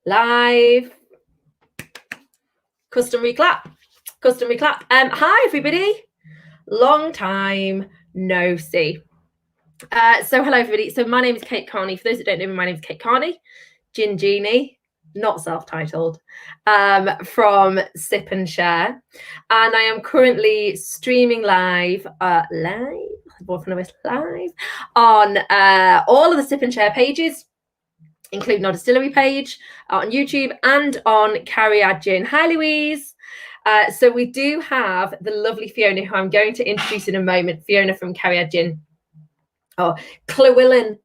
Live. Customary clap. Hi, everybody. Long time no see. So hello, everybody. So my name is Kate Carney. For those that don't know me, my name is Kate Carney. Gin Genie, not self-titled, from Sip and Share. And I am currently streaming live on all of the Sip and Share pages, including our distillery page on YouTube and on Cariad Gin. Hi, Louise. So we do have the lovely Fiona, who I'm going to introduce in a moment. Fiona from Cariad Gin. Oh, Llewellyn.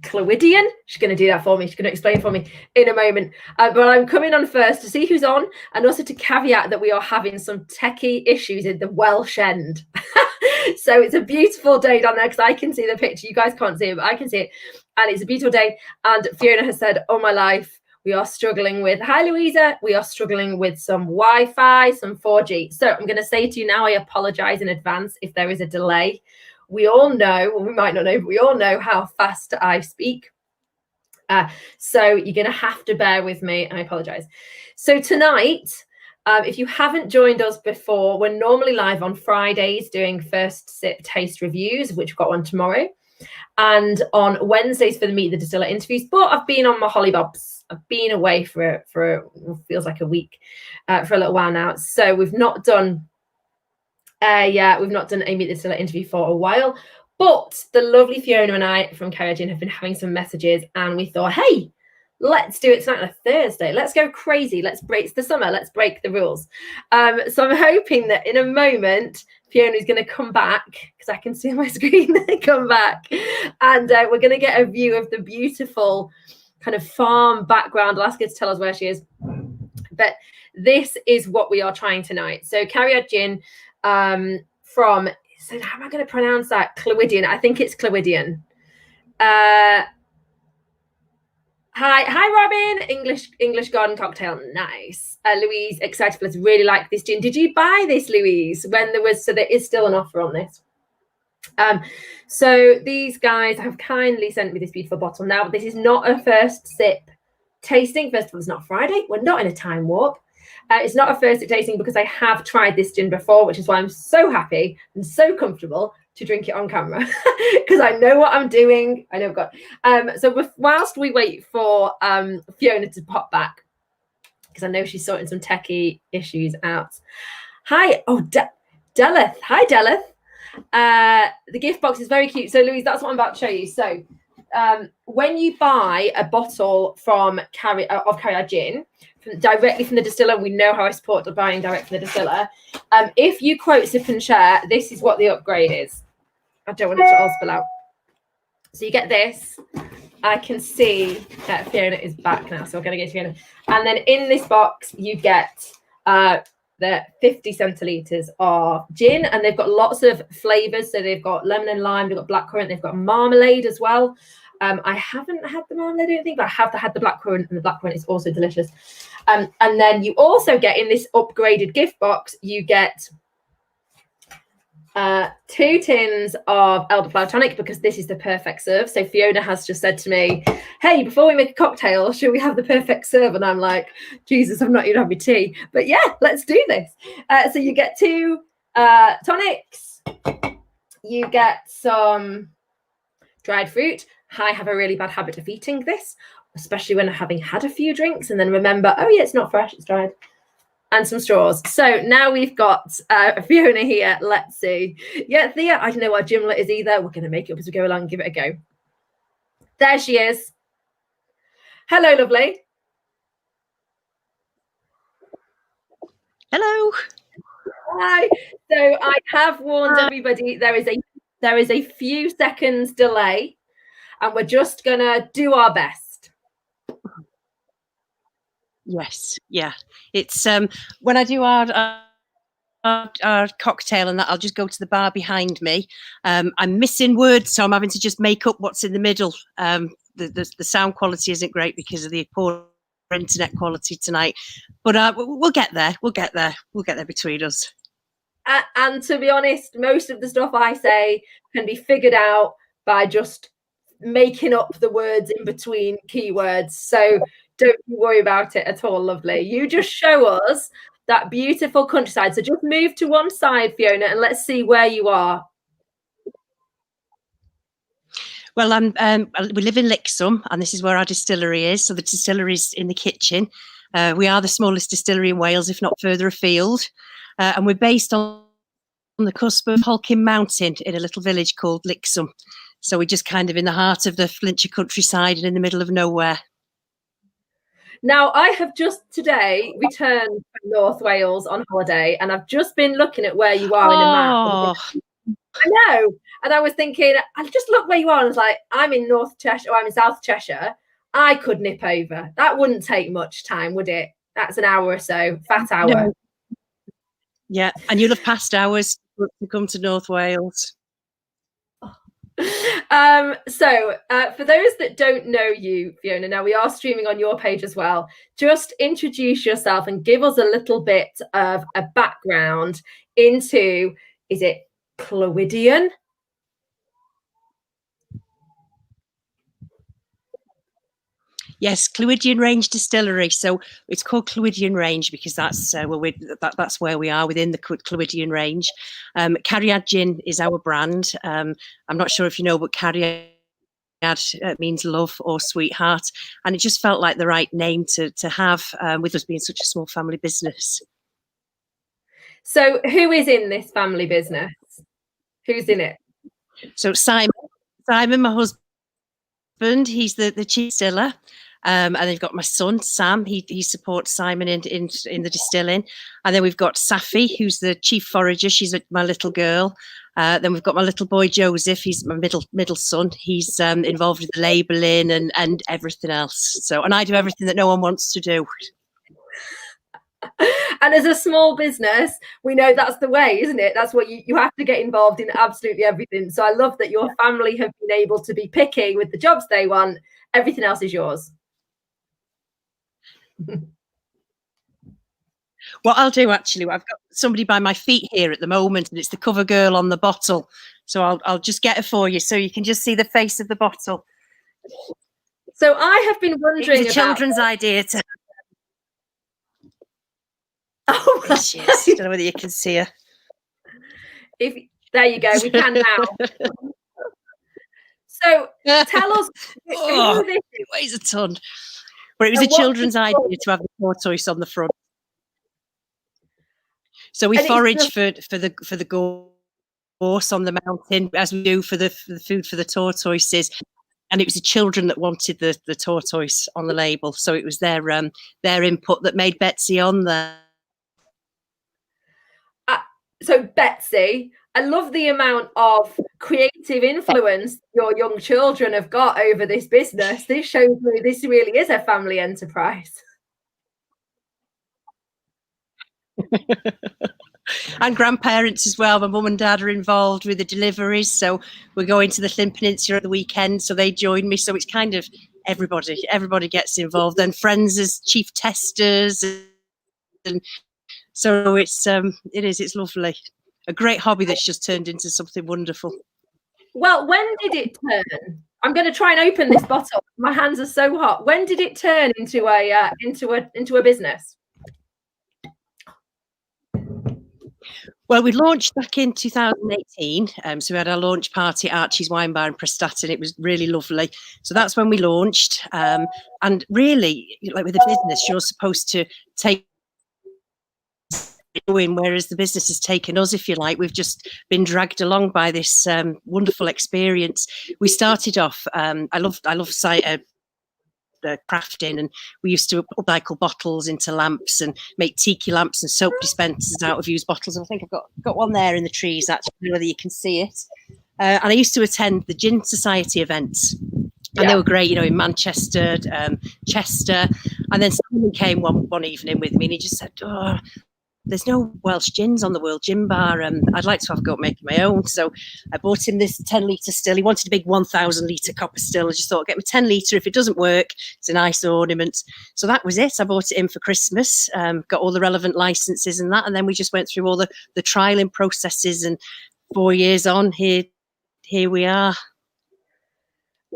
Clwydian. She's going to do that for me. She's going to explain for me in a moment. But I'm coming on first to see who's on, and also to caveat that we are having some techie issues in the Welsh end. So it's a beautiful day down there because I can see the picture. You guys can't see it, but I can see it. And it's a beautiful day. And Fiona has said, oh, my life, we are struggling with, hi, Louisa, we are struggling with some Wi-Fi, some 4G. So I'm going to say to you now, I apologize in advance if there is a delay. We all know, or we might not know, but we all know how fast I speak. So you're going to have to bear with me. I apologize. So tonight, if you haven't joined us before, we're normally live on Fridays doing first sip taste reviews, which we've got one tomorrow, and on Wednesdays for the Meet the Distiller interviews. But I've been on my hollybobs. I've been away for feels like a week, for a little while now. So we've not done a Meet the Distiller interview for a while. But the lovely Fiona and I from Cariad Gin have been having some messages, and we thought, hey, let's do it tonight on a Thursday. Let's go crazy. It's the summer. Let's break the rules. So I'm hoping that in a moment, Fiona is going to come back, because I can see on my screen come back. And we're going to get a view of the beautiful kind of farm background. I'll ask her to tell us where she is. But this is what we are trying tonight. So Cariad Gin from, so how am I going to pronounce that? Clwydian. I think it's Clwydian. Hi, Robin. English garden cocktail. Nice. Louise, excited for this. Really like this gin. Did you buy this, Louise? So there is still an offer on this. So these guys have kindly sent me this beautiful bottle. Now, this is not a first sip tasting. First of all, it's not Friday. We're not in a time warp. It's not a first sip tasting because I have tried this gin before, which is why I'm so happy and so comfortable to drink it on camera, because I know what I'm doing. I know I've got. So whilst we wait for Fiona to pop back, because I know she's sorting some techie issues out. Hi, Deleth. Hi, Deleth. The gift box is very cute. So Louise, that's what I'm about to show you. So when you buy a bottle from Cariad Gin, directly from the distiller, we know how I support buying direct from the distiller. If you quote Sip and Share, this is what the upgrade is. I don't want it to all spill out. So you get this. I can see that Fiona is back now, so we're going to get Fiona. And then in this box, you get the 50 centilitres of gin, and they've got lots of flavours. So they've got lemon and lime, they've got blackcurrant, they've got marmalade as well. I haven't had the marmalade, I don't think, but I have had the blackcurrant, and the blackcurrant is also delicious. And then you also get, in this upgraded gift box, you get 2 tins of elderflower tonic, because this is the perfect serve. So Fiona has just said to me, hey, before we make a cocktail, should we have the perfect serve? And I'm like, Jesus, I've not even had my tea. But yeah, let's do this. So you get 2 tonics. You get some dried fruit. I have a really bad habit of eating this, especially when having had a few drinks, and then remember, oh yeah, it's not fresh, it's dried. And some straws. So now we've got Fiona here. Let's see. Yeah, Thea, I don't know what gimlet is either. We're going to make it up as we go along and give it a go. There she is. Hello, lovely. Hello. Hi. So I have warned everybody there is a few seconds delay, and we're just going to do our best. Yes, yeah. It's when I do our cocktail and that, I'll just go to the bar behind me. I'm missing words, so I'm having to just make up what's in the middle. The sound quality isn't great because of the poor internet quality tonight, but we'll get there. We'll get there between us. And to be honest, most of the stuff I say can be figured out by just making up the words in between keywords. So don't worry about it at all, lovely. You just show us that beautiful countryside. So just move to one side, Fiona, and let's see where you are. Well, we live in Lixham, and this is where our distillery is. So the distillery is in the kitchen. We are the smallest distillery in Wales, if not further afield. And we're based on the cusp of Holcim Mountain in a little village called Lixham. So we're just kind of in the heart of the Flintshire countryside and in the middle of nowhere. Now, I have just today returned from North Wales on holiday, and I've just been looking at where you are in a map. I know. And I was thinking, I just look where you are. And I was like, I'm in North Cheshire, or I'm in South Cheshire. I could nip over. That wouldn't take much time, would it? That's an hour or so, fat hour. No. Yeah. And you'll have passed hours to come to North Wales. So for those that don't know you, Fiona, now we are streaming on your page as well. Just introduce yourself and give us a little bit of a background into, is it Clwydian? Yes, Clwydian Range Distillery. So it's called Clwydian Range because that's that's where we are within the Clwydian Range. Cariad Gin is our brand. I'm not sure if you know, but Cariad means love or sweetheart, and it just felt like the right name to have with us being such a small family business. So who is in this family business? Who's in it? So Simon, my husband, he's the chief distiller. And they've got my son, Sam. He supports Simon in the distilling. And then we've got Safi, who's the chief forager. She's my little girl. Then we've got my little boy, Joseph. He's my middle son. He's involved with the labelling and everything else. So, and I do everything that no one wants to do. And as a small business, we know that's the way, isn't it? That's what you have to get involved in absolutely everything. So I love that your family have been able to be picky with the jobs they want. Everything else is yours. What I'll do, actually, I've got somebody by my feet here at the moment, and it's the cover girl on the bottle. So I'll just get her for you so you can just see the face of the bottle. So I have been wondering about... children's idea to... Oh, there she is. I don't know whether you can see her. There you go, we can now. So tell us who this is. It weighs a ton. But it was a children's idea to have the tortoise on the front. So we forage for the gorse on the mountain, as we do for the food for the tortoises. And it was the children that wanted the tortoise on the label. So it was their input that made Betsy on there. So Betsy, I love the amount of creative influence your young children have got over this business. This shows me this really is a family enterprise. And grandparents as well. My mum and dad are involved with the deliveries, so we're going to the Llyn Peninsula at the weekend, so they join me. So it's kind of everybody gets involved. Then friends as chief testers, and so it's lovely. A great hobby that's just turned into something wonderful. Well, when did it turn? I'm going to try and open this bottle. My hands are so hot. When did it turn into a business? Well, we launched back in 2018. So we had our launch party at Archie's Wine Bar in Prestatyn. It was really lovely. So that's when we launched. And really, like with a business, you're supposed to take whereas the business has taken us, if you like. We've just been dragged along by this wonderful experience. We started off, I love crafting, and we used to upcycle bottles into lamps and make tiki lamps and soap dispensers out of used bottles. And I think I've got one there in the trees, actually, whether you can see it. And I used to attend the Gin Society events. And they were great, in Manchester, Chester. And then someone came one evening with me, and he just said, "Oh, there's no Welsh gins on the World Gin Bar. I'd like to have a go at making my own." So I bought him this 10-litre still. He wanted a big 1,000-litre copper still. I just thought, get me 10-litre. If it doesn't work, it's a nice ornament. So that was it. I bought it in for Christmas, got all the relevant licenses and that. And then we just went through all the trialing processes. And 4 years on, here we are.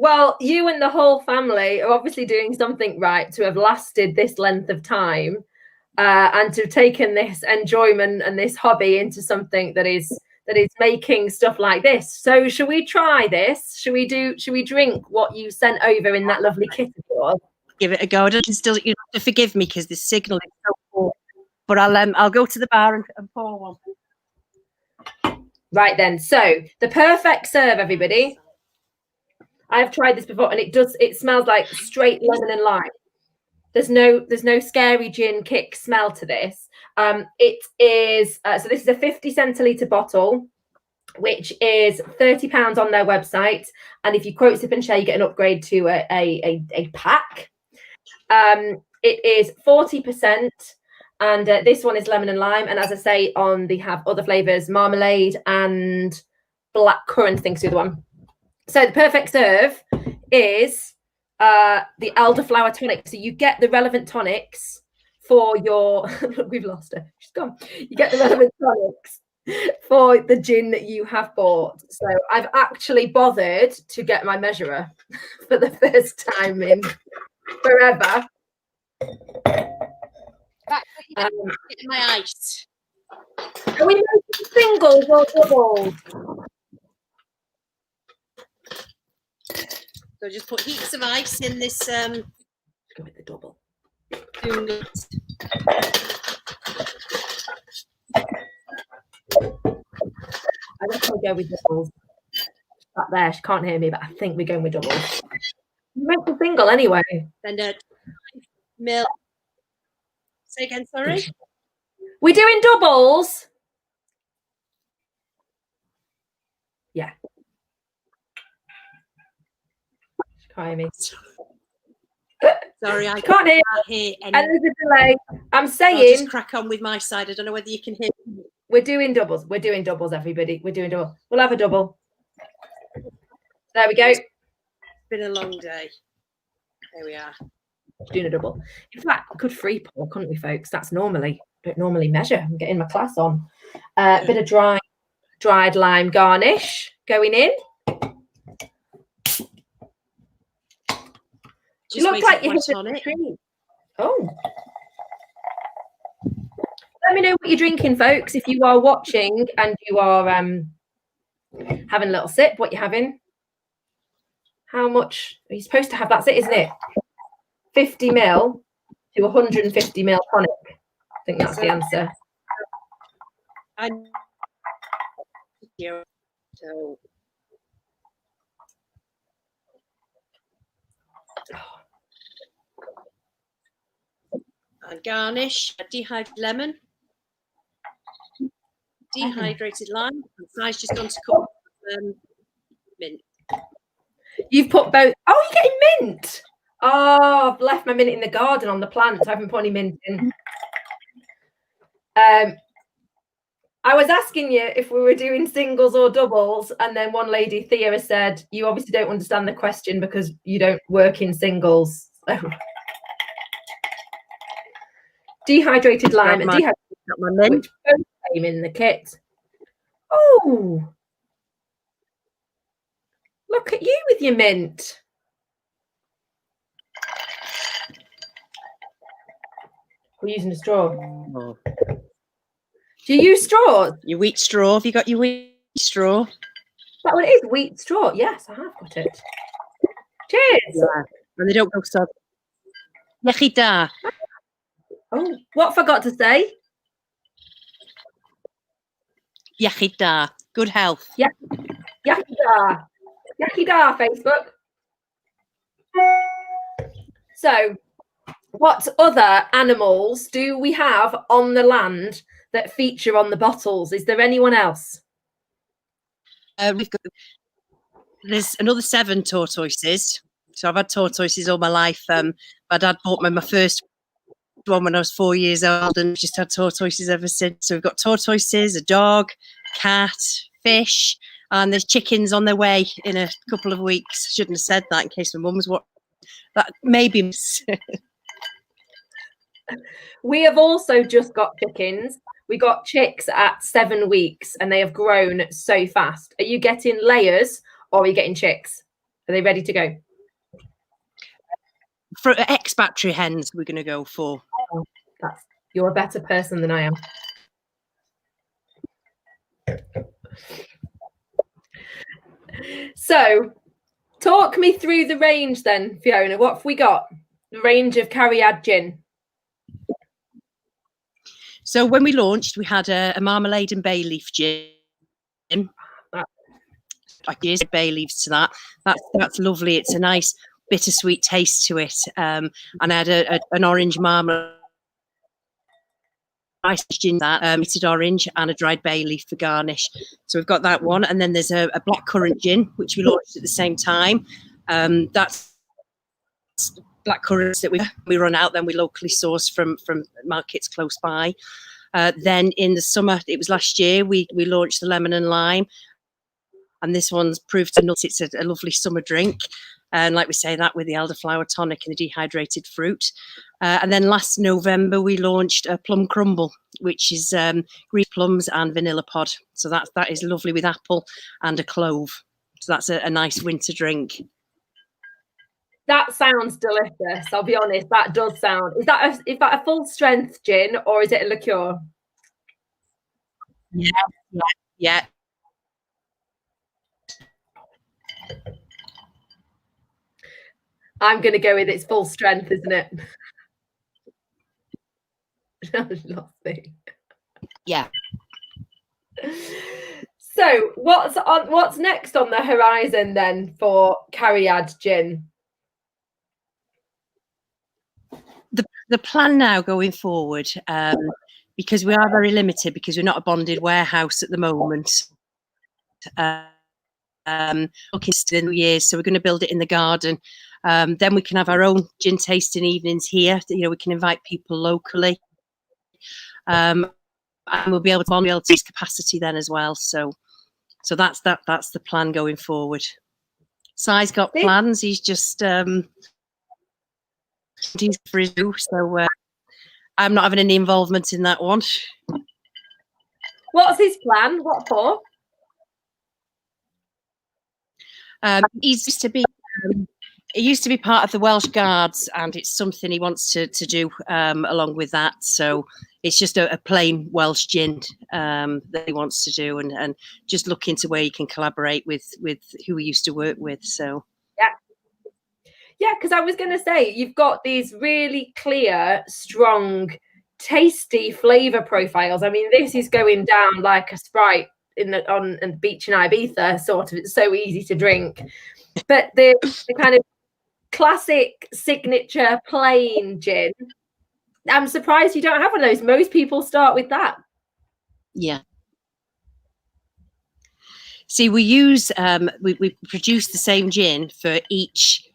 Well, you and the whole family are obviously doing something right to have lasted this length of time, and to have taken this enjoyment and this hobby into something that is making stuff like this. So shall we try this? Shall we drink what you sent over in that lovely kit of yours? Give it a go. I can still, you have to forgive me because the signal is so poor. But I'll go to the bar and pour one. Right then. So the perfect serve, everybody. I've tried this before, and it smells like straight lemon and lime. There's no scary gin kick smell to this. It is so this is a 50 centilitre bottle, which is £30 on their website, and if you quote Sip and Share, you get an upgrade to a pack. It is 40%, and this one is lemon and lime, and as I say, they have other flavors, marmalade and black currant, I think is the other one. So the perfect serve is the elderflower tonic. So you get the relevant tonics for your we've lost her, she's gone. You get the relevant tonics for the gin that you have bought. So I've actually bothered to get my measurer for the first time in forever. My ice. Are we making singles or doubles? So just put heaps of ice in this. Go with the double. I reckon we go with doubles. Back there, she can't hear me, but I think we're going with doubles. You make a single anyway. Then milk. Say again, sorry. We're doing doubles. Yeah. She can't hear me. Sorry, I can't hear any. And there's a delay. I'm saying. I'll just crack on with my side. I don't know whether you can hear me. We're doing doubles. We're doing doubles, everybody. We're doing double. We'll have a double. There we go. It's been a long day. There we are. Doing a double. In fact, we could free pour, couldn't we, folks? That's don't normally measure. I'm getting my class on. Bit of dried lime garnish going in. You look like you hit a treat. Oh. Let me know what you're drinking, folks. If you are watching and you are having a little sip, what you're having. How much are you supposed to have? That's it, isn't it? 50 ml to 150 ml tonic. I think that's the answer. And garnish a dehydrated lemon, dehydrated lime, and Si's just gone to cook mint. You've put both. Oh, you're getting mint. Oh, I've left my mint in the garden on the plants. I haven't put any mint in. I was asking you if we were doing singles or doubles, and then one lady, Thea, said, you obviously don't understand the question because you don't work in singles. Dehydrated lime and dehydrated lemon, which both came in the kit. Oh, look at you with your mint. We're using a straw. Oh. Do you use straws? Your wheat straw. Have you got your wheat straw? That one is wheat straw. Yes, I have got it. Cheers. Yeah. And they don't go so. Yechida. Oh, what forgot to say? Yechida. Good health. Yeah. Yechida. Yechida, Facebook. So, what other animals do we have on the land that feature on the bottles? Is there anyone else? There's another 7 tortoises. So I've had tortoises all my life. My dad bought me my first one when I was 4 years old, and just had tortoises ever since. So we've got tortoises, a dog, cat, fish, and there's chickens on their way in a couple of weeks. Shouldn't have said that in case my mum was watching. That maybe. We have also just got chickens. We got chicks at 7 weeks, and they have grown so fast. Are you getting layers or are you getting chicks? Are they ready to go? For ex-battery hens, we're going to go for. Oh, you're a better person than I am. So, talk me through the range then, Fiona. What have we got? The range of Cariad Gin. So when we launched, we had a marmalade and bay leaf gin. I used bay leaves to that. That's lovely. It's a nice bittersweet taste to it. And I had an orange marmalade. Ice gin, that heated orange, and a dried bay leaf for garnish. So we've got that one, and then there's a black currant gin which we launched at the same time. That's black currants that we run out, then we locally source from markets close by. Then in the summer, it was last year, we launched the lemon and lime, and this one's proved to nut. It's a lovely summer drink. And like we say, that with the elderflower tonic and the dehydrated fruit. And then last November, we launched a plum crumble, which is green plums and vanilla pod. So that is lovely with apple and a clove. So that's a nice winter drink. That sounds delicious. I'll be honest. That does sound. Is that a full strength gin or is it a liqueur? Yeah. I'm going to go with it's full strength, isn't it? Yeah. So what's next on the horizon then for Cariad Gin? The plan now going forward, because we are very limited, because we're not a bonded warehouse at the moment. Looking in the years, so we're going to build it in the garden. Then we can have our own gin tasting evenings here. We can invite people locally, and we'll be able to increase capacity then as well. So that's the plan going forward. Si's got plans. He's just he's for his do, so I'm not having any involvement in that one. What's his plan? What for? He used to be part of the Welsh Guards, and it's something he wants to do along with that. So it's just a plain Welsh gin that he wants to do, and just look into where he can collaborate with who he used to work with. So yeah, because I was going to say you've got these really clear, strong, tasty flavour profiles. I mean, this is going down like a Sprite on the beach in Ibiza, sort of. It's so easy to drink, but the kind of classic signature plain gin, I'm surprised you don't have one of those. Most people start with that. Yeah. See, we use we produce the same gin for each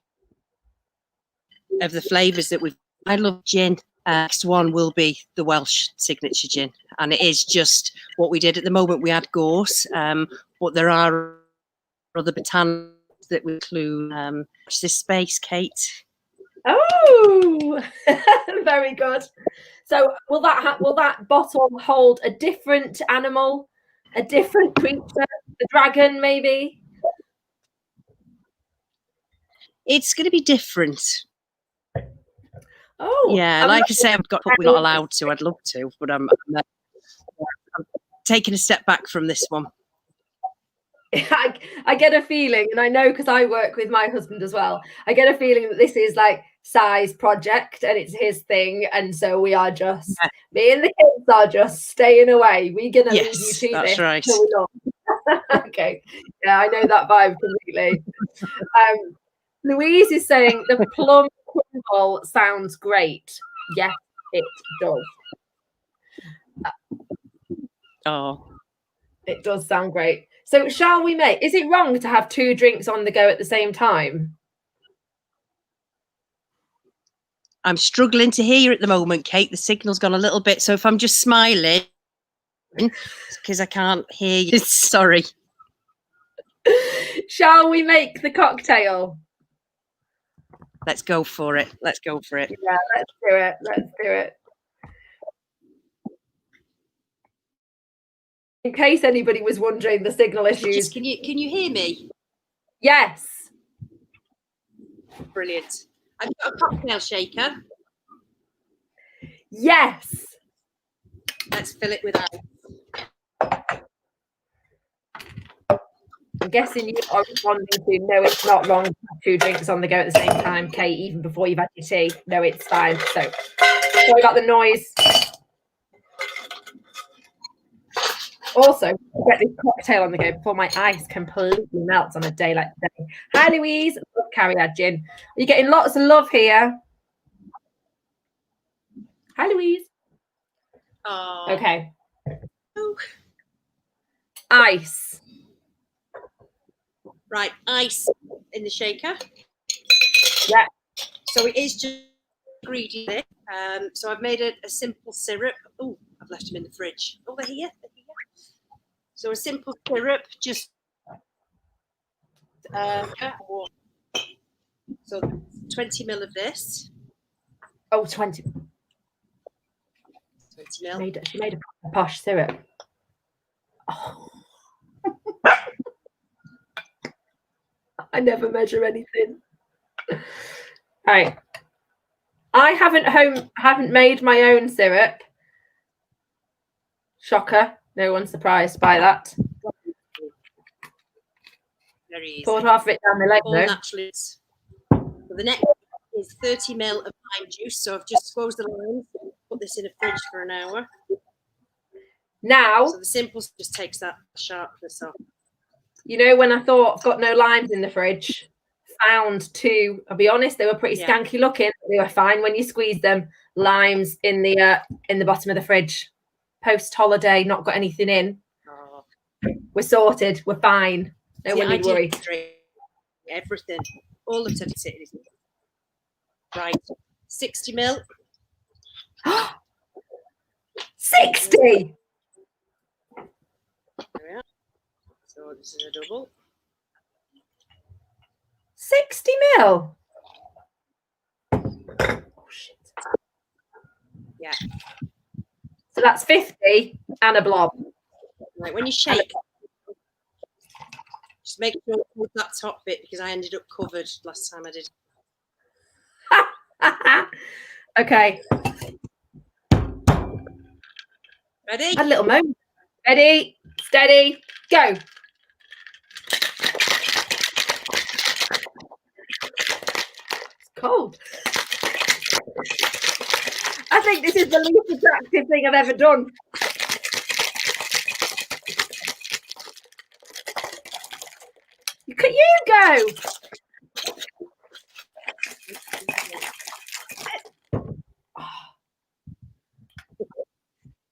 of the flavours that we've. I love gin. Next one will be the Welsh signature gin, and it is just what we did. At the moment we had gorse, but there are other botanics that we include. Watch this space, Kate. Oh, very good. So will that bottle hold a different animal, a different creature, a dragon maybe? It's going to be different. Oh, yeah, like I say, we're not allowed to. I'd love to, but I'm taking a step back from this one. I get a feeling, and I know because I work with my husband as well, I get a feeling that this is like Si's project and it's his thing, and so we are just me and the kids are just staying away. We're gonna leave you to that's this. right. Okay, yeah, I know that vibe completely. Louise is saying the plum crumble sounds great. Yes, it does. Oh, it does sound great. So shall we make, is it wrong to have two drinks on the go at the same time? I'm struggling to hear you at the moment, Kate. The signal's gone a little bit. So if I'm just smiling, it's because I can't hear you. Sorry. Shall we make the cocktail? Let's go for it. Let's go for it. Yeah, let's do it. Let's do it. In case anybody was wondering the signal issues. Can you hear me? Yes. Brilliant. I've got a cocktail shaker. Yes. Let's fill it with ice. I'm guessing you are responding to no, it's not wrong to have 2 drinks on the go at the same time, Kate, even before you've had your tea. No, it's fine. So sorry about the noise. Also, get this cocktail on the go before my ice completely melts on a day like today. Hi, Louise. Love Cariad Gin. You're getting lots of love here. Hi, Louise. Oh. Okay. Ice. Right, ice in the shaker. Yeah. So it is just ingredient. So I've made a simple syrup. Oh, I've left them in the fridge. Oh, they're here. They're here. So a simple syrup, just so 20 ml of this. Oh, 20. 20 ml. She made a posh syrup. Oh. I never measure anything. All right. I haven't made my own syrup. Shocker. No one's surprised by that. Very easy. Poured half of it down my leg, All though. naturally. So the next is 30 ml of lime juice. So I've just squeezed the limes, put this in a fridge for an hour. Now, so the simple just takes that sharpness off. You know, when I thought I've got no limes in the fridge, found 2. I'll be honest, they were pretty skanky looking. They were fine when you squeeze them. Limes in the bottom of the fridge. Post holiday, not got anything in. Oh. We're sorted. We're fine. No one need worry. Everything, all of it. Right, 60 ml. 60. There we are. So this is a double. 60 ml. Oh shit. Yeah. So that's 50 and a blob. Right, when you shake, just make sure you hold that top bit because I ended up covered last time I did. Okay. Ready? A little moment. Ready, steady, go. It's cold. I think this is the least attractive thing I've ever done. Can you go?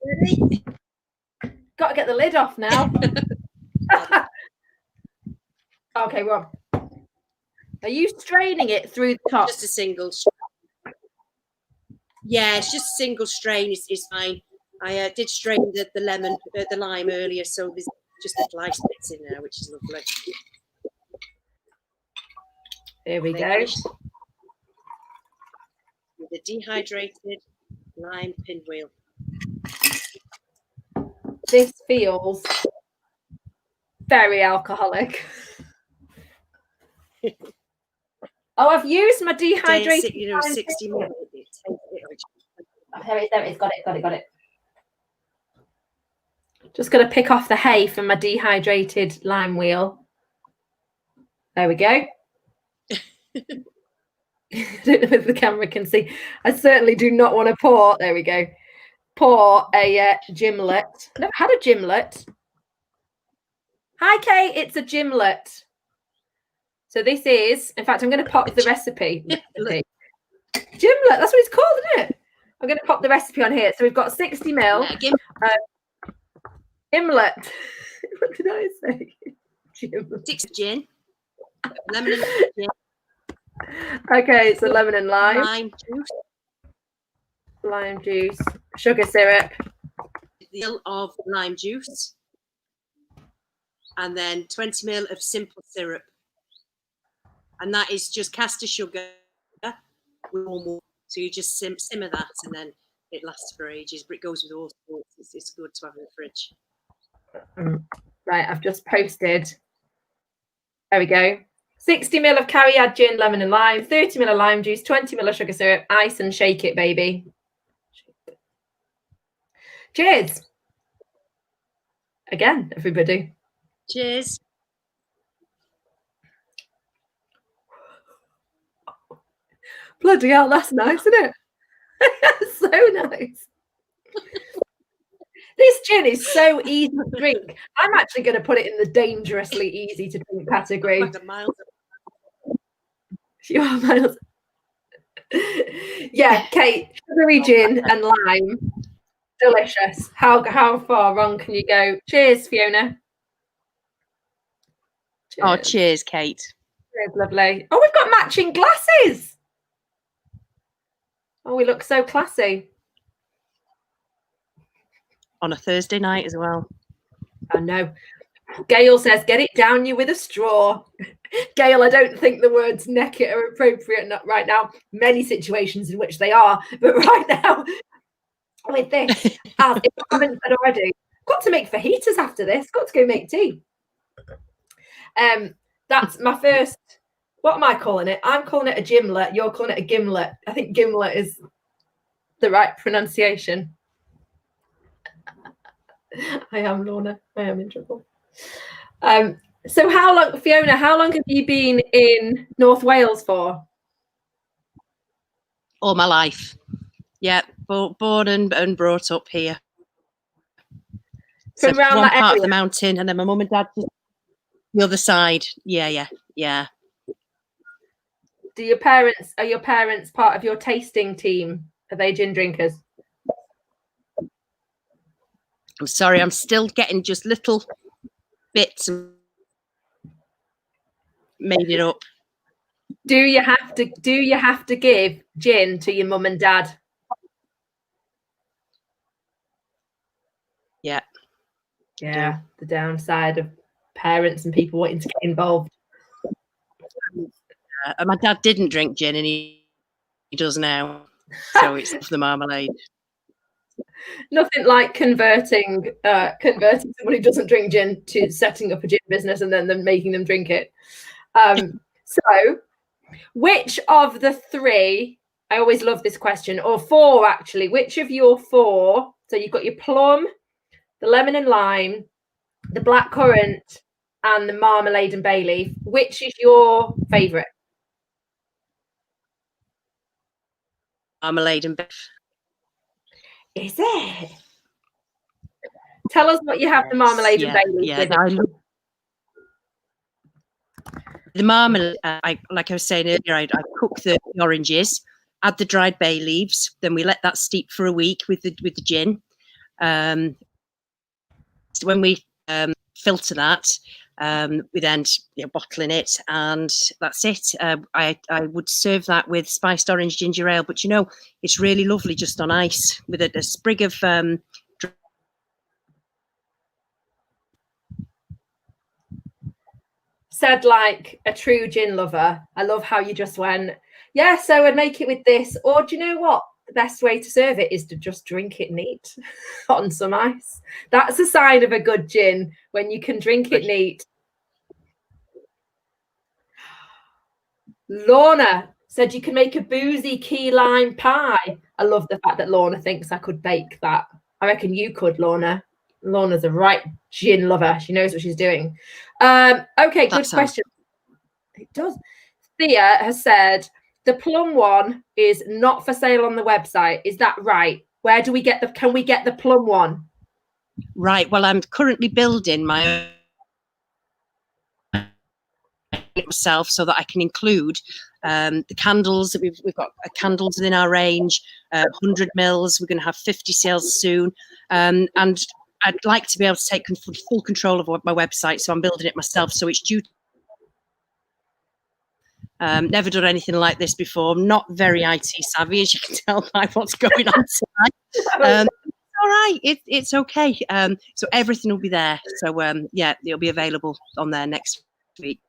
Ready? Got to get the lid off now. Okay, Rob. Are you straining it through the top? Just a single strain. Yeah, it's just a single strain. It's fine. I did strain the lime earlier, so there's just little ice bits in there, which is lovely. Here we go. With a dehydrated lime pinwheel. This feels very alcoholic. Oh, I've used my dehydrated. 60 ml. There it is. Got it. Just going to pick off the hay from my dehydrated lime wheel. There we go. I don't know if the camera can see. I certainly do not want to pour. There we go. Pour a gimlet. Never had a gimlet. Hi, Kate. It's a gimlet. So this is, in fact, I'm going to pop the recipe. Gimlet. That's what it's called, isn't it? I'm going to pop the recipe on here. So we've got 60 ml. Gimlet. What did I say? Gimlet. 6 gin. Lemon and gin. Okay, so lemon and lime. Lime juice. Lime juice. Sugar syrup. The of lime juice. And then 20 ml of simple syrup. And that is just caster sugar with normal. So you just simmer that and then it lasts for ages, but it goes with all sorts. It's good to have in the fridge. Right, I've just posted. There we go. 60 ml of Cariad gin, lemon and lime, 30 ml of lime juice, 20 ml of sugar syrup, ice and shake it, baby. Cheers. Again, everybody. Cheers. Bloody hell, that's nice, isn't it? So nice. This gin is so easy to drink. I'm actually going to put it in the dangerously easy to drink category. You are miles. Yeah, Kate, sugary gin and lime. Delicious. How far wrong can you go? Cheers, Fiona. Cheers. Oh, cheers, Kate. Cheers, lovely. Oh, we've got matching glasses. Oh, we look so classy. On a Thursday night as well. I know. Gail says, get it down you with a straw. Gail, I don't think the words neck it are appropriate right now. Many situations in which they are. But right now, with this, if I haven't said already, got to make fajitas after this. Got to go make tea. That's my first. What am I calling it? I'm calling it a gimlet. You're calling it a gimlet. I think gimlet is the right pronunciation. I am, Lorna. I am in trouble. So how long, Fiona, how long have you been in North Wales for? All my life. Yeah, born and brought up here. From so around one that part area? Of the mountain, and then my mum and dad just the other side. Yeah. Are your parents part of your tasting team? Are they gin drinkers? I'm sorry, I'm still getting just little bits and made it up. Do you have to give gin to your mum and dad? Yeah. Yeah, the downside of parents and people wanting to get involved. My dad didn't drink gin, and he does now. So it's the marmalade. Nothing like converting someone who doesn't drink gin to setting up a gin business and then making them drink it. So, which of the three? I always love this question, or four actually. Which of your four? So you've got your plum, the lemon and lime, the blackcurrant, and the marmalade and bay leaf. Which is your favourite? Marmalade and beef. Is it? Tell us what you have the marmalade and bay leaf with. The marmalade, like I was saying earlier, I cook the oranges, add the dried bay leaves, then we let that steep for a week with the gin. So when we filter that, we then bottling it, and that's it. I would serve that with spiced orange ginger ale, but it's really lovely just on ice with a sprig of said like a true gin lover. I love how you just went, yeah, so I'd make it with this. Or do you know what? The best way to serve it is to just drink it neat on some ice. That's a sign of a good gin, when you can drink it neat. Lorna said you can make a boozy key lime pie. I love the fact that Lorna thinks I could bake that. I reckon you could, Lorna. Lorna's a right gin lover. She knows what she's doing. Okay, good question. It does. Thea has said the plum one is not for sale on the website. Is that right? Where do we get can we get the plum one? Right. Well, I'm currently building my own myself so that I can include the candles. We've got candles within our range, 100 mils. We're going to have 50 sales soon. And I'd like to be able to take full control of my website, so I'm building it myself. So it's due. Never done anything like this before. I'm not very IT savvy, as you can tell by what's going on tonight. All right, it's okay. So everything will be there. So yeah, it'll be available on there next week.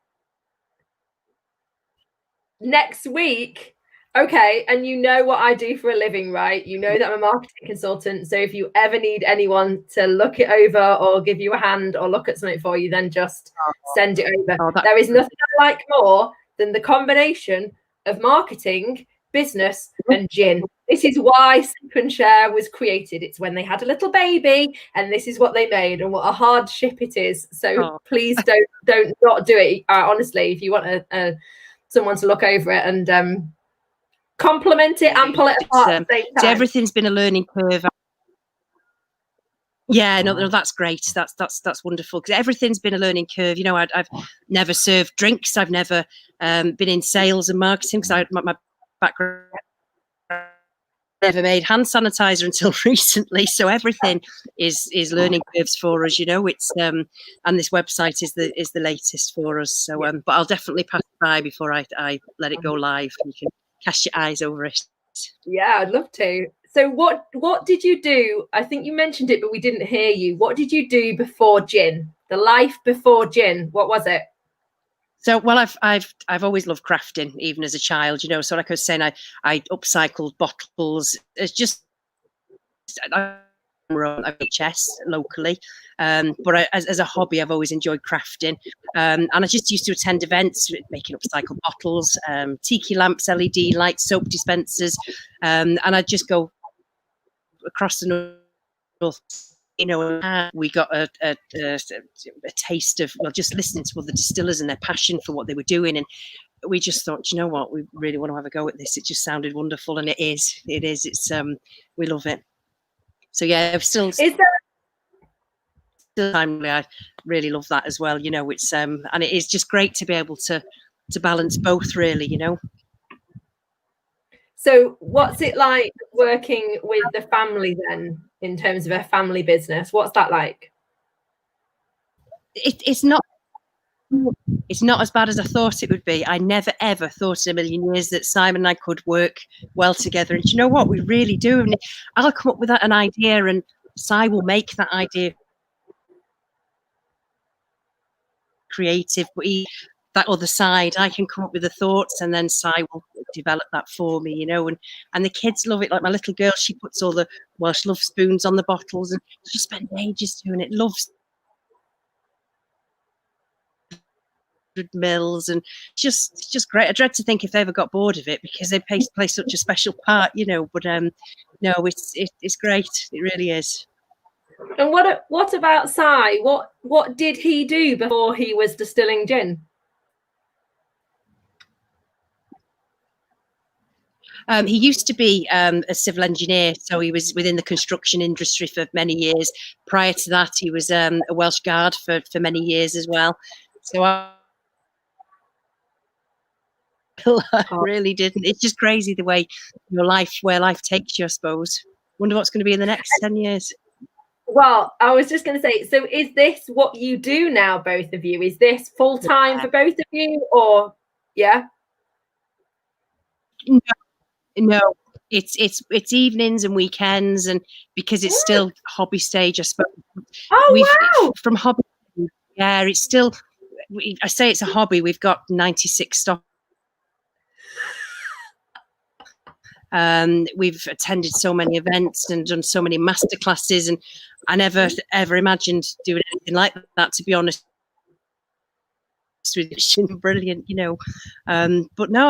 Next week. Okay, and you know what I do for a living, right? You know that I'm a marketing consultant. So if you ever need anyone to look it over or give you a hand or look at something for you, then just send it over. Oh, There is nothing I like more than the combination of marketing, business, and gin. This is why Sip and Share was created. It's when they had a little baby, and this is what they made, and what a hardship it is. So please don't not do it. Honestly, if you want someone to look over it and compliment it and pull it apart at the same time. So everything's been a learning curve. Yeah, no, that's great. That's wonderful, because everything's been a learning curve. You know, I've never served drinks. I've never been in sales and marketing, because my background, never made hand sanitizer until recently. So everything is learning curves for us. You know, it's and this website is the latest for us. So, but I'll definitely pass by before I let it go live. You can cast your eyes over it. Yeah, I'd love to. So what did you do? I think you mentioned it, but we didn't hear you. What did you do before gin? The life before gin, what was it? So, well, I've always loved crafting, even as a child, you know. So, like I was saying, I upcycled bottles. It's just I run a VHS locally, but as a hobby, I've always enjoyed crafting, and I just used to attend events making upcycled bottles, tiki lamps, LED lights, soap dispensers, and I'd just go across the north. You know, we got a taste of, well, just listening to other distillers and their passion for what they were doing, and we just thought, you know what, we really want to have a go at this. It just sounded wonderful, and it is. It's we love it. So yeah, still timely. I really love that as well. You know, it's and it is just great to be able to balance both, really. You know. So what's it like working with the family then, in terms of a family business? What's that like? It's not as bad as I thought it would be. I never ever thought in a million years that Simon and I could work well together. And you know what? We really do. And I'll come up with an idea, and Si will make that idea creative, but that other side, I can come up with the thoughts, and then Si will develop that for me, you know. And the kids love it. Like my little girl, she puts all the Welsh love spoons on the bottles, and she spent ages doing it. Loves mils, and it's just great. I dread to think if they ever got bored of it, because they play such a special part, you know. But no, it's great. It really is. And what about Si? What did he do before he was distilling gin? He used to be a civil engineer, so he was within the construction industry for many years. Prior to that, he was a Welsh Guard for many years as well. So I really didn't. It's just crazy the way where life takes you, I suppose. Wonder what's going to be in the next 10 years. Well, I was just going to say, so is this what you do now, both of you? Is this full time for both of you, or yeah? No, it's evenings and weekends, and because it's still hobby stage, I suppose. Wow! From hobby, yeah, it's still. I say it's a hobby. We've got 96 stock. We've attended so many events and done so many masterclasses, and I never ever imagined doing anything like that, to be honest. It's brilliant, you know. But no,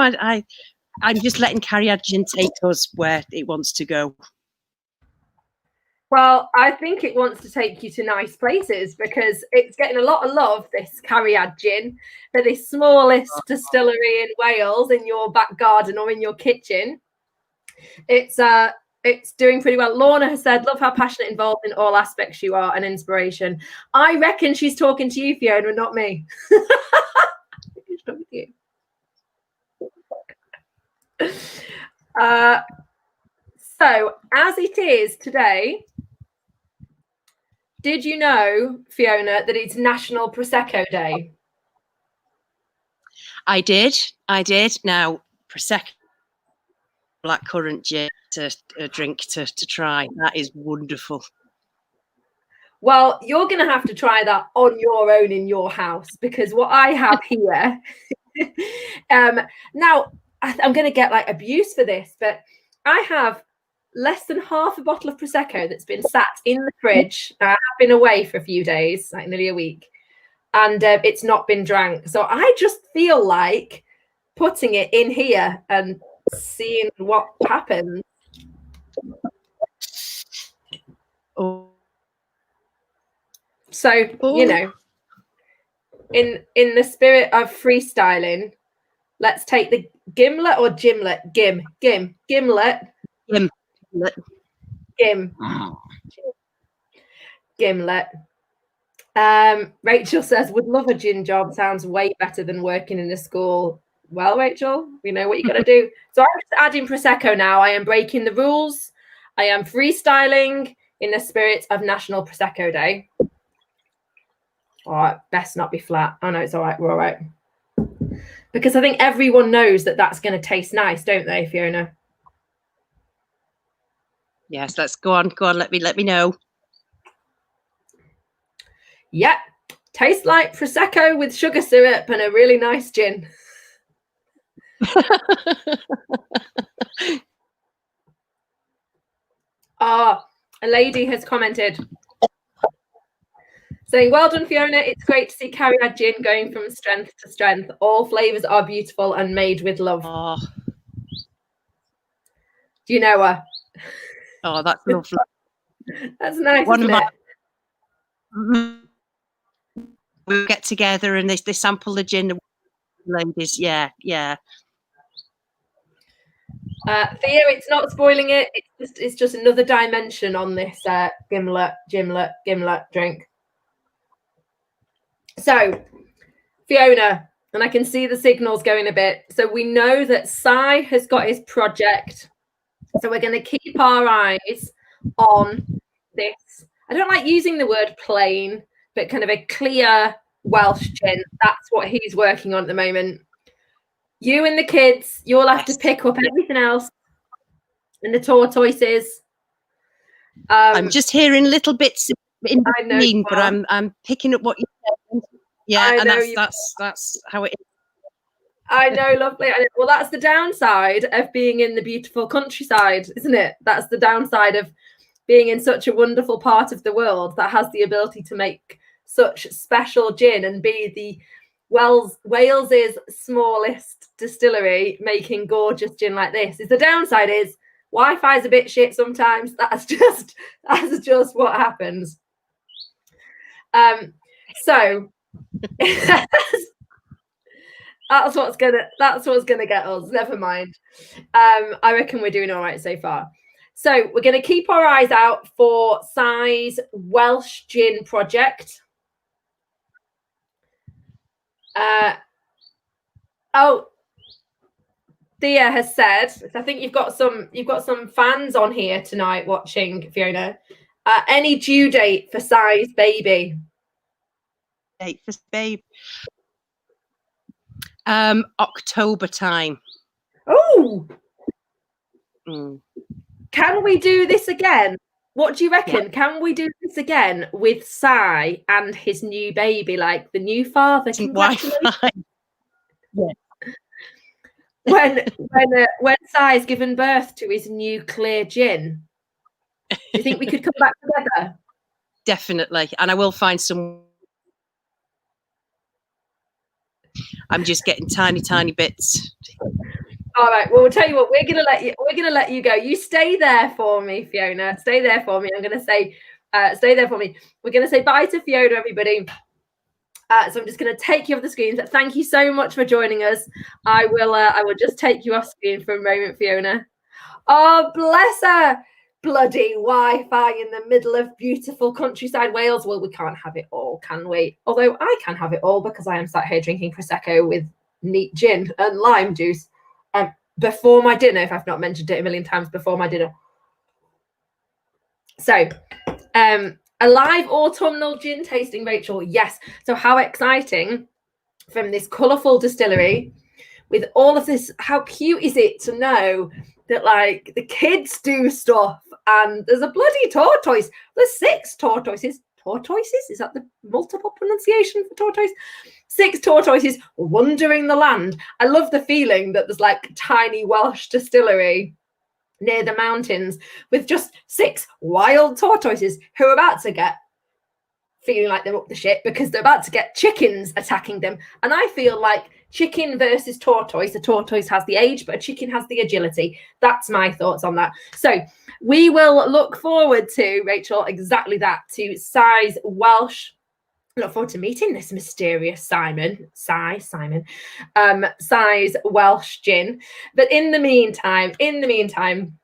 I'm just letting Cariad Gin take us where it wants to go. Well, I think it wants to take you to nice places, because it's getting a lot of love, this Cariad Gin, for the smallest distillery in Wales, in your back garden or in your kitchen. It's doing pretty well. Lorna has said, love how passionate, involved in all aspects you are, an inspiration. I reckon she's talking to you, Fiona, not me. So as it is today, did you know, Fiona, that it's National Prosecco Day? I did. Now, Prosecco, blackcurrant gin, a drink to try. That is wonderful. Well, you're going to have to try that on your own in your house, because what I have here. Now, I'm going to get like abuse for this, but I have less than half a bottle of Prosecco that's been sat in the fridge. Now, I have been away for a few days, like nearly a week, and it's not been drank. So I just feel like putting it in here and seeing what happens. Oh. So, you know, in the spirit of freestyling, let's take the gimlet or gimlet? Gimlet. Gimlet. Rachel says, would love a gin job. Sounds way better than working in a school. Well, Rachel, we know what you got to do. So I'm just adding Prosecco now. I am breaking the rules. I am freestyling in the spirit of National Prosecco Day. All right, best not be flat. Oh, no, it's all right. We're all right. Because I think everyone knows that that's going to taste nice, don't they, Fiona? Yes, let's go on. Go on. Let me know. Yep. Tastes like Prosecco with sugar syrup and a really nice gin. A lady has commented saying, well done, Fiona. It's great to see Cariad Gin going from strength to strength. All flavours are beautiful and made with love. Oh. Do you know her? Oh, that's lovely. That's nice, isn't it? We get together and they sample the gin, the ladies. Yeah. Thea, it's not spoiling it. It's just another dimension on this gimlet drink. So, Fiona, and I can see the signals going a bit. So we know that Si has got his project. So we're going to keep our eyes on this. I don't like using the word plain, but kind of a clear Welsh gin. That's what he's working on at the moment. You and the kids, you'll have to pick up everything else. And the tortoises. I'm just hearing little bits in between, but I'm picking up what you said. Yeah, and that's how it is. I know, lovely. Well, that's the downside of being in the beautiful countryside, isn't it? That's the downside of being in such a wonderful part of the world that has the ability to make such special gin and be the Wales's smallest distillery making gorgeous gin like this. The downside is Wi-Fi is a bit shit sometimes. That's just what happens. So that's what's gonna get us. Never mind. I reckon we're doing all right so far. So we're gonna keep our eyes out for Si's Welsh gin project. Thea has said, I think you've got some fans on here tonight watching, Fiona. Any due date for Si's baby? Date for babe. October time. Oh. Can we do this again? What do you reckon? Yeah. Can we do this again with Si and his new baby, like the new father? Wi-Fi. Yeah. When Si's given birth to his new clear gin, do you think we could come back together? Definitely, and I will find some. I'm just getting tiny bits. All right. Well, we'll tell you what. We're gonna let you go. You stay there for me, Fiona. Stay there for me. I'm gonna say, stay there for me. We're gonna say bye to Fiona, everybody. So I'm just going to take you off the screen. Thank you so much for joining us. I will just take you off screen for a moment, Fiona. Oh, bless her. Bloody Wi-Fi in the middle of beautiful countryside Wales. Well, we can't have it all, can we? Although I can have it all because I am sat here drinking Prosecco with neat gin and lime juice before my dinner, if I've not mentioned it a million times, before my dinner. So, a live autumnal gin tasting, Rachel. Yes. So how exciting from this colourful distillery with all of this. How cute is it to know that like the kids do stuff and there's a bloody tortoise. There's 6 tortoises. tortoises. Is that the multiple pronunciation for tortoise? 6 tortoises wandering the land. I love the feeling that there's like tiny Welsh distillery near the mountains with just 6 wild tortoises who are about to get feeling like they're up the shit because they're about to get chickens attacking them. And I feel like chicken versus tortoise. A tortoise has the age, but a chicken has the agility. That's my thoughts on that. So we will look forward to, Rachel, exactly that, to Si's Welsh. I look forward to meeting this mysterious Si's Welsh gin. But in the meantime,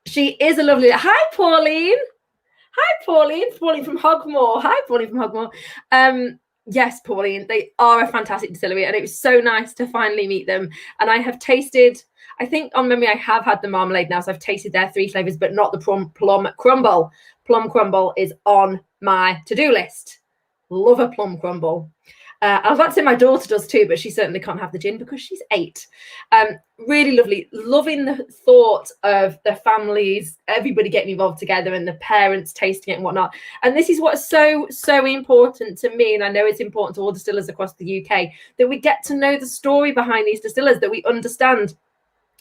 she is a lovely. Hi, Pauline. Hi, Pauline from Hogmore. Hi, Pauline from Hogmore. Yes, Pauline, they are a fantastic distillery, and it was so nice to finally meet them. And I have tasted, I think on memory, I have had the marmalade now, so I've tasted their 3 flavors, but not the plum crumble. Plum crumble is on my to-do list. Love a plum crumble. I was about to say my daughter does too, but she certainly can't have the gin because she's 8. Really lovely. Loving the thought of the families, everybody getting involved together and the parents tasting it and whatnot. And this is what's so important to me, and I know it's important to all distillers across the UK, that we get to know the story behind these distillers, that we understand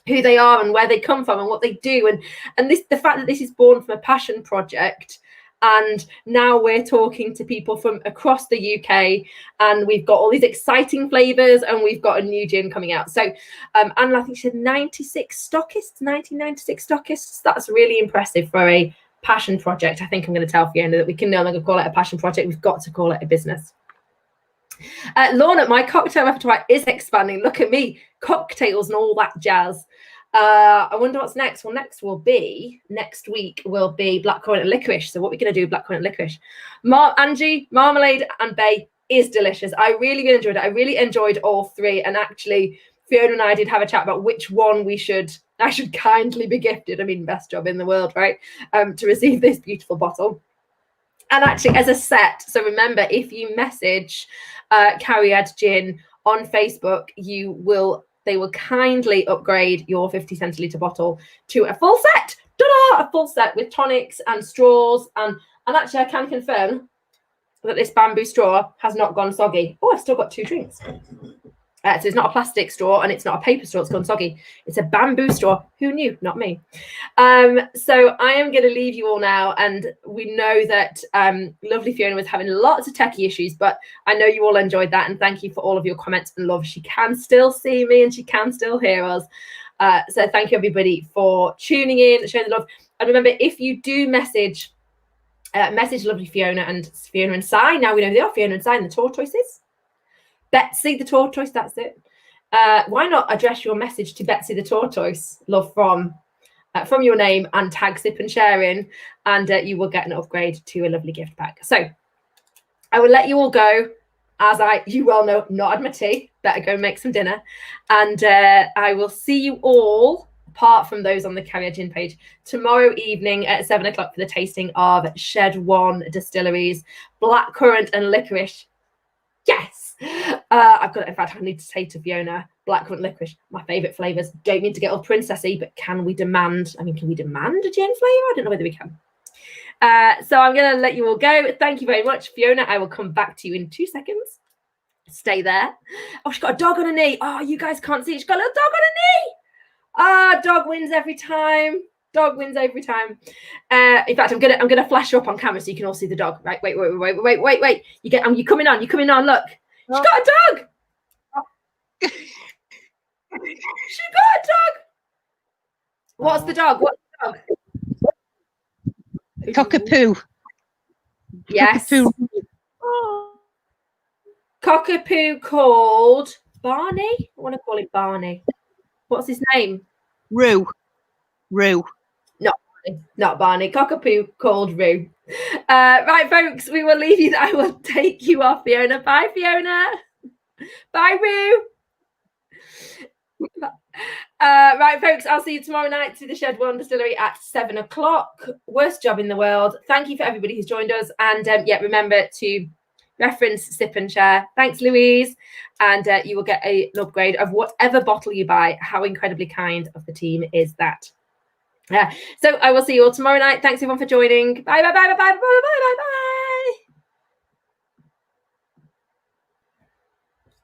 who they are and where they come from and what they do. And this, the fact that this is born from a passion project. And now we're talking to people from across the UK, and we've got all these exciting flavors, and we've got a new gin coming out. So, and I think she said 1996 stockists. That's really impressive for a passion project. I think I'm going to tell Fiona that we can no longer call it a passion project. We've got to call it a business. Lorna, my cocktail repertoire is expanding. Look at me, cocktails and all that jazz. I wonder what's next. Well, next week will be blackcurrant and licorice. So what we're going to do, blackcurrant and licorice. Angie, marmalade and bay is delicious. I really enjoyed it. I really enjoyed all 3. And actually, Fiona and I did have a chat about which one I should kindly be gifted. I mean, best job in the world, right? To receive this beautiful bottle. And actually, as a set, so remember, if you message Cariad Gin on Facebook, they will kindly upgrade your 50 centilitre bottle to a full set. Ta-da! A full set with tonics and straws. And actually, I can confirm that this bamboo straw has not gone soggy. Oh, I've still got 2 drinks. So it's not a plastic straw and it's not a paper straw. It's gone soggy. It's a bamboo straw. Who knew? Not me. So I am going to leave you all now. And we know that lovely Fiona was having lots of techie issues, but I know you all enjoyed that. And thank you for all of your comments and love. She can still see me and she can still hear us. So thank you, everybody, for tuning in, showing the love. And remember, if you do message lovely Fiona and Si, now we know they are Fiona and Si and the tortoises. Betsy the tortoise, that's it. Why not address your message to Betsy the tortoise, love from your name, and tag Sip and Sharing, and you will get an upgrade to a lovely gift pack. So I will let you all go, as you well know, not had my tea. Better go make some dinner, and I will see you all, apart from those on the Cariad Gin page, tomorrow evening at 7 o'clock for the tasting of Shed 1 Distilleries blackcurrant and licorice. Yes. I've got it. In fact, I need to say to Fiona, blackcurrant licorice, my favourite flavours. Don't mean to get all princessy, but can we demand a gin flavour? I don't know whether we can. So I'm going to let you all go. Thank you very much, Fiona. I will come back to you in 2 seconds. Stay there. Oh, she's got a dog on her knee. Oh, you guys can't see. She's got a little dog on her knee. Ah, dog wins every time. Dog wins every time. In fact, I'm gonna flash her up on camera so you can all see the dog. Right, wait. You coming on. Look. She's got a dog. She got a dog. What's the dog? Cockapoo. Yes. Cockapoo called Barney. I want to call it Barney. What's his name? Roo. Not Barney. Cockapoo called Roo. Right, folks, we will leave you. I will take you off, Fiona. Bye, Fiona. Bye, Roo. Right, folks, I'll see you tomorrow night to the Shed 1 Distillery at 7 o'clock. Worst job in the world. Thank you for everybody who's joined us. And remember to reference Sip and Share. Thanks, Louise. And you will get an upgrade of whatever bottle you buy. How incredibly kind of the team is that? So I will see you all tomorrow night. Thanks everyone for joining. Bye.